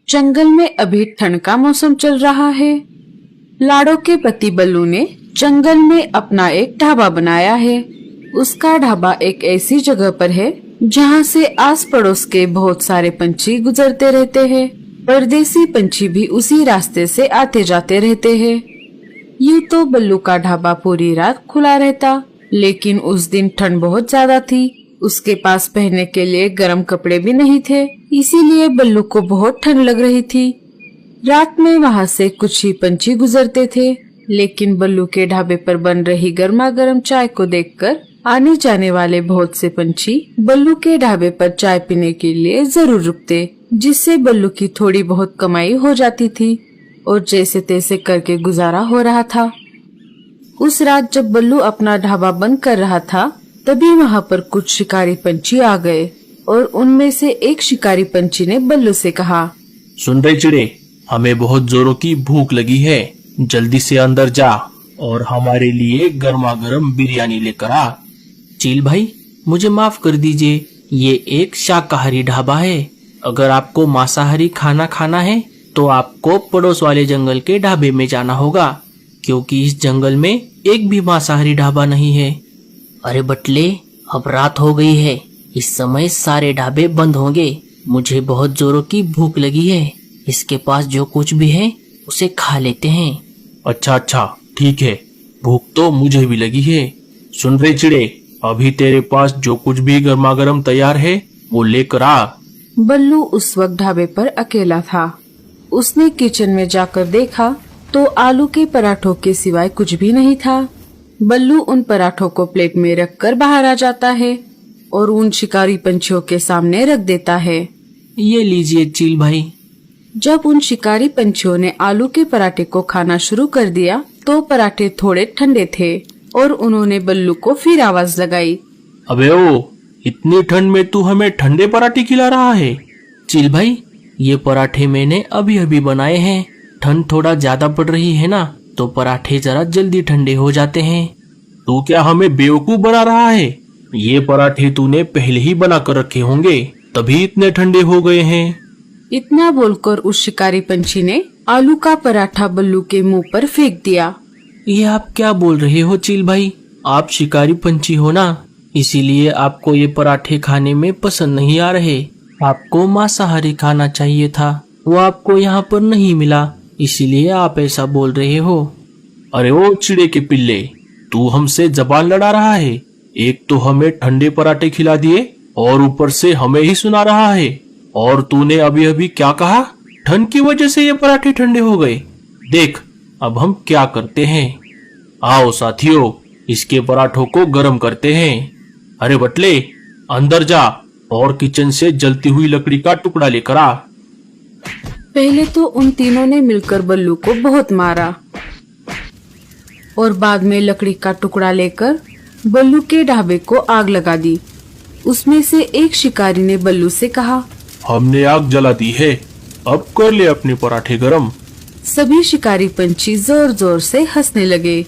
जंगल में अभी ठंड का मौसम चल रहा है। लाडो के पति बल्लू ने जंगल में अपना एक ढाबा बनाया है। उसका ढाबा एक ऐसी जगह पर है जहाँ से आस पड़ोस के बहुत सारे पंछी गुजरते रहते हैं। परदेसी पंछी भी उसी रास्ते से आते जाते रहते हैं। यूँ तो बल्लू का ढाबा पूरी रात खुला रहता, लेकिन उस दिन ठंड बहुत ज्यादा थी। उसके पास पहनने के लिए गर्म कपड़े भी नहीं थे, इसीलिए बल्लू को बहुत ठंड लग रही थी। रात में वहाँ से कुछ ही पंछी गुजरते थे, लेकिन बल्लू के ढाबे पर बन रही गर्मा गर्म चाय को देखकर आने जाने वाले बहुत से पंछी बल्लू के ढाबे पर चाय पीने के लिए जरूर रुकते, जिससे बल्लू की थोड़ी बहुत कमाई हो जाती थी और जैसे तैसे करके गुजारा हो रहा था। उस रात जब बल्लू अपना ढाबा बंद कर रहा था, तभी वहाँ पर कुछ शिकारी पंछी आ गए और उनमें से एक शिकारी पंछी ने बल्लू से कहा, सुन रहे चिड़े, हमें बहुत जोरों की भूख लगी है। जल्दी से अंदर जा और हमारे लिए गर्मा गर्म बिरयानी लेकर आ। चील भाई, मुझे माफ कर दीजिए, ये एक शाकाहारी ढाबा है। अगर आपको मांसाहारी खाना खाना है तो आपको पड़ोस वाले जंगल के ढाबे में जाना होगा, क्योंकि इस जंगल में एक भी मांसाहारी ढाबा नहीं है। अरे बटले, अब रात हो गई है, इस समय सारे ढाबे बंद होंगे। मुझे बहुत जोरों की भूख लगी है, इसके पास जो कुछ भी है उसे खा लेते हैं। अच्छा, ठीक है, भूख तो मुझे भी लगी है। सुन रहे चिड़े, अभी तेरे पास जो कुछ भी गर्मा गर्म तैयार है वो लेकर आ। बल्लू उस वक्त ढाबे पर अकेला था। उसने किचन में जाकर देखा तो आलू के पराठों के सिवाय कुछ भी नहीं था। बल्लू उन पराठों को प्लेट में रखकर बाहर आ जाता है और उन शिकारी पंछियों के सामने रख देता है। ये लीजिए चील भाई। जब उन शिकारी पंछियों ने आलू के पराठे को खाना शुरू कर दिया तो पराठे थोड़े ठंडे थे और उन्होंने बल्लू को फिर आवाज लगाई, अबे ओ, इतनी ठंड में तू हमें ठंडे पराठे खिला रहा है? चील भाई, ये पराठे मैंने अभी अभी बनाए हैं। ठंड थोड़ा ज्यादा पड़ रही है ना, तो पराठे जरा जल्दी ठंडे हो जाते हैं। तू क्या हमें बेवकूफ बना रहा है? ये पराठे तूने पहले ही बना कर रखे होंगे, तभी इतने ठंडे हो गए हैं। इतना बोलकर उस शिकारी पंछी ने आलू का पराठा बल्लू के मुंह पर फेंक दिया। ये आप क्या बोल रहे हो चील भाई? आप शिकारी पंछी हो ना, इसीलिए आपको ये पराठे खाने में पसंद नहीं आ रहे। आपको मांसाहारी खाना चाहिए था, वो आपको यहाँ पर नहीं मिला, इसीलिए आप ऐसा बोल रहे हो। अरे ओ चिड़े के पिल्ले, तू हमसे जबान लड़ा रहा है। एक तो हमें ठंडे पराठे खिला दिए और ऊपर से हमें ही सुना रहा है। और तूने अभी अभी क्या कहा? ठंड की वजह से ये पराठे ठंडे हो गए। देख अब हम क्या करते हैं। आओ साथियों, इसके पराठों को गर्म करते हैं। अरे बटले, अंदर जा और किचन से जलती हुई लकड़ी का टुकड़ा लेकर आ। पहले तो उन तीनों ने मिलकर बल्लू को बहुत मारा और बाद में लकड़ी का टुकड़ा लेकर बल्लू के ढाबे को आग लगा दी। उसमें से एक शिकारी ने बल्लू से कहा, हमने आग जला दी है, अब कर ले अपने पराठे गरम। सभी शिकारी पंछी जोर जोर से हंसने लगे।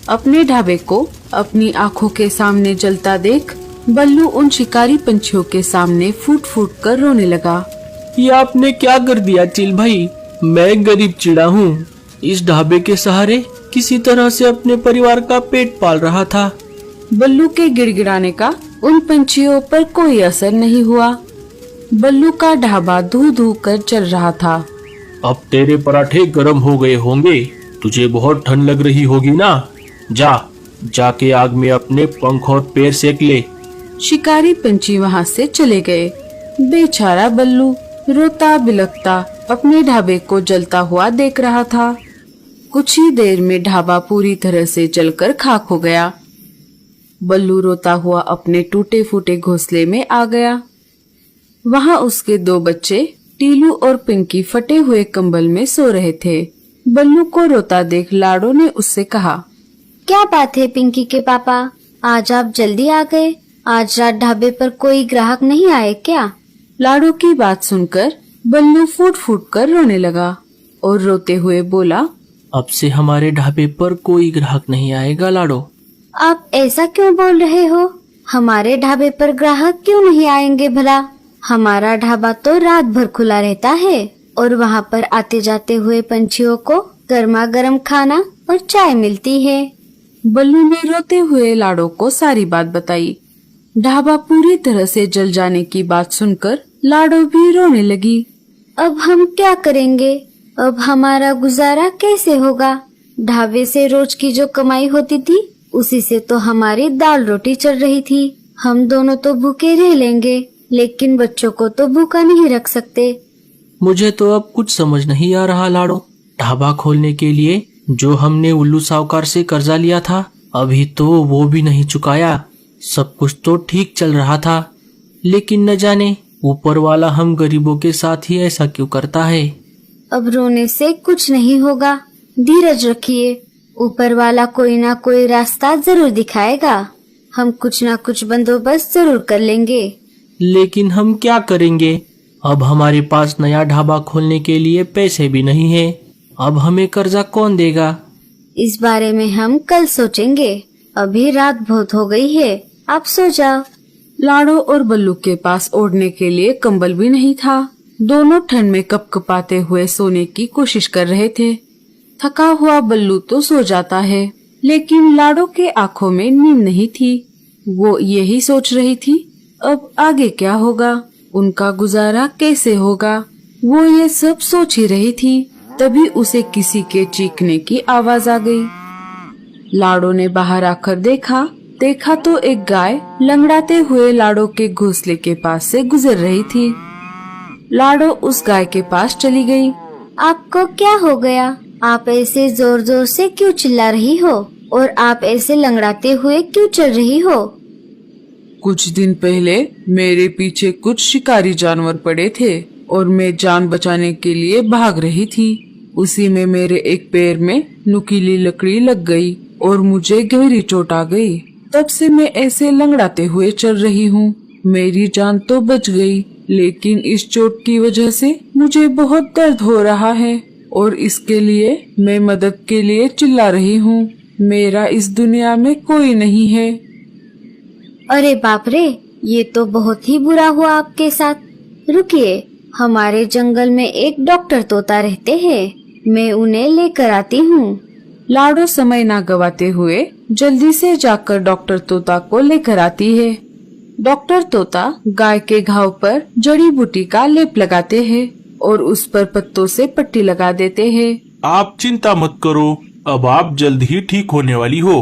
अपने ढाबे को अपनी आँखों के सामने जलता देख बल्लू उन शिकारी पंछियों के सामने फूट फूट कर रोने लगा। ये आपने क्या कर दिया चील भाई? मैं गरीब चिड़ा हूँ, इस ढाबे के सहारे किसी तरह से अपने परिवार का पेट पाल रहा था। बल्लू के गिड़गिड़ाने का उन पंछियों पर कोई असर नहीं हुआ। बल्लू का ढाबा धू धू कर चल रहा था। अब तेरे पराठे गरम हो गए होंगे, तुझे बहुत ठंड लग रही होगी ना। जाके आग में अपने पंख और पैर सेक ले। शिकारी पंछी वहाँ से चले गए। बेचारा बल्लू रोता बिलखता अपने ढाबे को जलता हुआ देख रहा था। कुछ ही देर में ढाबा पूरी तरह से जलकर खाक हो गया। बल्लू रोता हुआ अपने टूटे फूटे घोंसले में आ गया। वहाँ उसके दो बच्चे टीलू और पिंकी फटे हुए कंबल में सो रहे थे। बल्लू को रोता देख लाडो ने उससे कहा, क्या बात है पिंकी के पापा, आज आप जल्दी आ गए? आज रात ढाबे पर कोई ग्राहक नहीं आए क्या? लाडो की बात सुनकर बल्लू फूट फूट कर रोने लगा और रोते हुए बोला, अब से हमारे ढाबे पर कोई ग्राहक नहीं आएगा लाडो। आप ऐसा क्यों बोल रहे हो? हमारे ढाबे पर ग्राहक क्यों नहीं आएंगे भला? हमारा ढाबा तो रात भर खुला रहता है और वहाँ पर आते जाते हुए पंछियों को गर्मा गर्म खाना और चाय मिलती है। बल्लू ने रोते हुए लाडो को सारी बात बताई। ढाबा पूरी तरह से जल जाने की बात सुनकर लाडो भी रोने लगी। अब हम क्या करेंगे? अब हमारा गुजारा कैसे होगा? ढाबे से रोज की जो कमाई होती थी उसी से तो हमारी दाल रोटी चल रही थी। हम दोनों तो भूखे रह लेंगे, लेकिन बच्चों को तो भूखा नहीं रख सकते। मुझे तो अब कुछ समझ नहीं आ रहा लाडो। ढाबा खोलने के लिए जो हमने उल्लू साहूकार से कर्जा लिया था, अभी तो वो भी नहीं चुकाया। सब कुछ तो ठीक चल रहा था, लेकिन न जाने ऊपर वाला हम गरीबों के साथ ही ऐसा क्यों करता है। अब रोने से कुछ नहीं होगा, धीरज रखिए। ऊपर वाला कोई ना कोई रास्ता जरूर दिखाएगा। हम कुछ ना कुछ बंदोबस्त जरूर कर लेंगे। लेकिन हम क्या करेंगे? अब हमारे पास नया ढाबा खोलने के लिए पैसे भी नहीं है। अब हमें कर्जा कौन देगा? इस बारे में हम कल सोचेंगे। अभी रात बहुत हो गई है, आप सो जाओ। लाडो और बल्लू के पास ओढ़ने के लिए कंबल भी नहीं था। दोनों ठंड में कपकपाते हुए सोने की कोशिश कर रहे थे। थका हुआ बल्लू तो सो जाता है, लेकिन लाडो के आंखों में नींद नहीं थी। वो यही सोच रही थी, अब आगे क्या होगा, उनका गुजारा कैसे होगा। वो ये सब सोच ही रही थी, तभी उसे किसी के चीखने की आवाज आ गई। लाडो ने बाहर आकर देखा तो एक गाय लंगड़ाते हुए लाडो के घोंसले के पास से गुजर रही थी। लाडो उस गाय के पास चली गई। आपको क्या हो गया? आप ऐसे जोर जोर से क्यों चिल्ला रही हो? और आप ऐसे लंगड़ाते हुए क्यों चल रही हो? कुछ दिन पहले मेरे पीछे कुछ शिकारी जानवर पड़े थे और मैं जान बचाने के लिए भाग रही थी। उसी में मेरे एक पैर में नुकीली लकड़ी लग गई और मुझे गहरी चोट आ गई। तब से मैं ऐसे लंगड़ाते हुए चल रही हूँ। मेरी जान तो बच गई, लेकिन इस चोट की वजह से मुझे बहुत दर्द हो रहा है और इसके लिए मैं मदद के लिए चिल्ला रही हूँ। मेरा इस दुनिया में कोई नहीं है। अरे बाप रे, ये तो बहुत ही बुरा हुआ आपके साथ। रुकिए, हमारे जंगल में एक डॉक्टर तोता रहते हैं, मैं उन्हें लेकर आती हूँ। लाडो समय ना गवाते हुए जल्दी से जाकर डॉक्टर तोता को लेकर आती है। डॉक्टर तोता गाय के घाव पर जड़ी बूटी का लेप लगाते हैं और उस पर पत्तों से पट्टी लगा देते हैं। आप चिंता मत करो, अब आप जल्द ही ठीक होने वाली हो।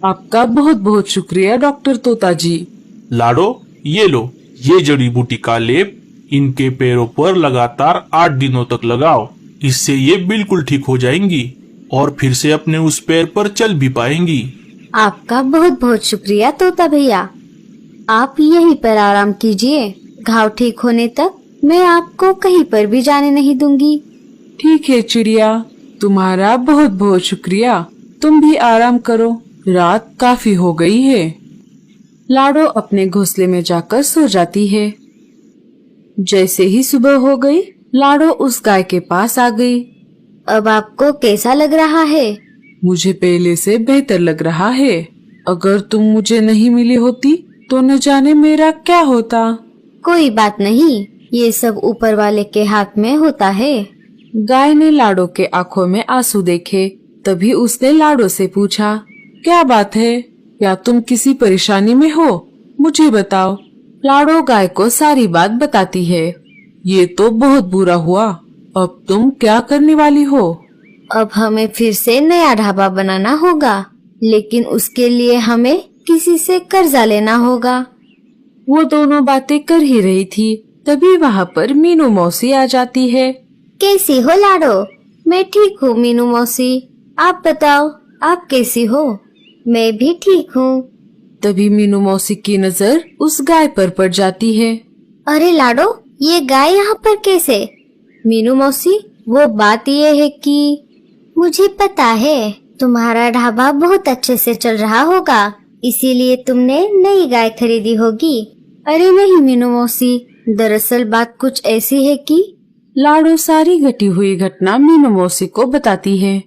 आपका बहुत बहुत शुक्रिया डॉक्टर तोता जी। लाडो, ये लो, ये जड़ी बूटी का लेप इनके पैरों पर लगातार 8 दिनों तक लगाओ। इससे ये बिल्कुल ठीक हो जाएंगी और फिर से अपने उस पैर पर चल भी पाएंगी। आपका बहुत बहुत शुक्रिया तोता भैया। आप यहीं पर आराम कीजिए। घाव ठीक होने तक मैं आपको कहीं पर भी जाने नहीं दूंगी। ठीक है चिड़िया, तुम्हारा बहुत बहुत शुक्रिया। तुम भी आराम करो, रात काफी हो गई है। लाडो अपने घोंसले में जाकर सो जाती है। जैसे ही सुबह हो गई, लाडो उस गाय के पास आ गई। अब आपको कैसा लग रहा है? मुझे पहले से बेहतर लग रहा है। अगर तुम मुझे नहीं मिली होती तो न जाने मेरा क्या होता। कोई बात नहीं, ये सब ऊपर वाले के हाथ में होता है। गाय ने लाडो के आंखों में आंसू देखे। तभी उसने लाडो से पूछा, क्या बात है? क्या तुम किसी परेशानी में हो? मुझे बताओ। लाडो गाय को सारी बात बताती है। ये तो बहुत बुरा हुआ, अब तुम क्या करने वाली हो? अब हमें फिर से नया ढाबा बनाना होगा, लेकिन उसके लिए हमें किसी से कर्जा लेना होगा। वो दोनों बातें कर ही रही थी, तभी वहाँ पर मीनू मौसी आ जाती है। कैसी हो लाडो? मैं ठीक हूँ मीनू मौसी, आप बताओ आप कैसी हो? मैं भी ठीक हूँ। तभी मीनू मौसी की नजर उस गाय पर पड़ जाती है। अरे लाडो, ये गाय यहाँ पर कैसे? मीनू मौसी, वो बात ये है कि मुझे पता है तुम्हारा ढाबा बहुत अच्छे से चल रहा होगा, इसीलिए तुमने नई गाय खरीदी होगी। अरे नहीं मीनू मौसी, दरअसल बात कुछ ऐसी है कि लाडो सारी घटी हुई घटना मीनू मौसी को बताती है।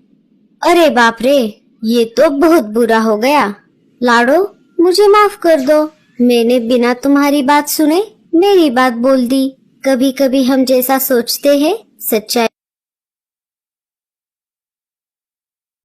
अरे बाप रे, ये तो बहुत बुरा हो गया। लाडो, मुझे माफ कर दो, मैंने बिना तुम्हारी बात सुने मेरी बात बोल दी। कभी कभी हम जैसा सोचते हैं सच्चाई